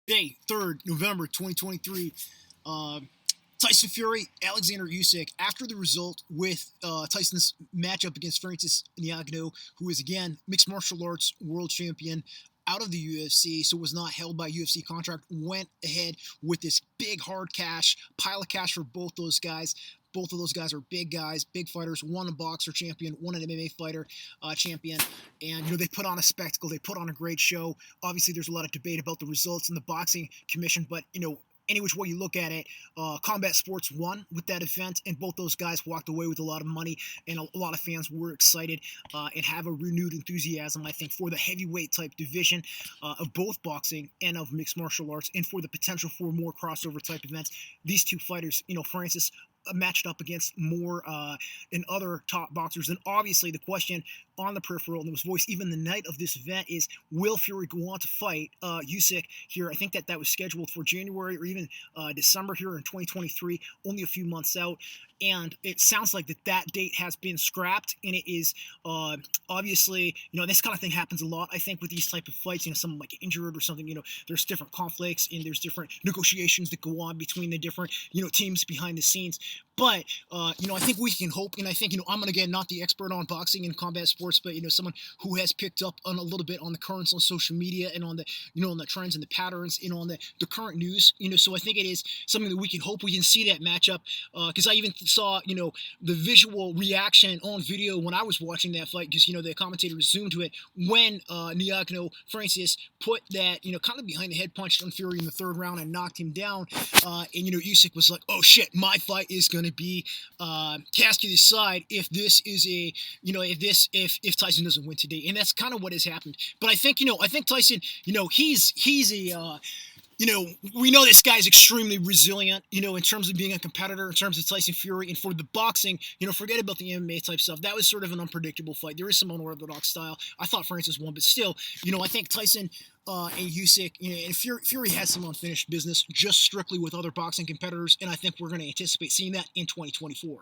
Day 3rd, November 2023. Uh, Tyson Fury, Alexander Usyk. After the result with Tyson's matchup against Francis Ngannou, who is again mixed martial arts world champion out of the UFC, so was not held by UFC contract, went ahead with this big hard cash, pile of cash for both those guys. Both of those guys are big guys, big fighters. One a boxer champion, one an MMA fighter champion. And, they put on a spectacle. They put on a great show. Obviously, there's a lot of debate about the results in the boxing commission, but, any which way you look at it, Combat Sports won with that event, and both those guys walked away with a lot of money, and a lot of fans were excited and have a renewed enthusiasm, I think, for the heavyweight type division of both boxing and of mixed martial arts, and for the potential for more crossover type events. These two fighters, Francis matched up against more and other top boxers. And obviously the question on the peripheral, and it was voiced even the night of this event, is will Fury go on to fight Usyk here? I think that was scheduled for January or even December here in 2023, only a few months out. And it sounds like that date has been scrapped, and it is obviously, this kind of thing happens a lot, I think, with these type of fights. Someone like injured or something, there's different conflicts and there's different negotiations that go on between the different, teams behind the scenes. But, I think we can hope, and I think, I'm, again, not the expert on boxing and combat sports, but, someone who has picked up on a little bit on the currents on social media and on the, on the trends and the patterns and on the current news, so I think it is something that we can hope we can see that matchup, because I even saw, the visual reaction on video when I was watching that fight, because, the commentator zoomed to it when Ngannou Francis put that, kind of behind the head punch on Fury in the third round and knocked him down, and, Usyk was like, oh shit, my fight is going to be cast to the side if this is a, if Tyson doesn't win today, and that's kind of what has happened. But I think, Tyson, he's a, we know this guy is extremely resilient, in terms of being a competitor, in terms of Tyson Fury, and for the boxing, forget about the MMA type stuff. That was sort of an unpredictable fight. There is some unorthodox style. I thought Francis won, but still, I think Tyson and Usyk, and Fury has some unfinished business just strictly with other boxing competitors, and I think we're going to anticipate seeing that in 2024.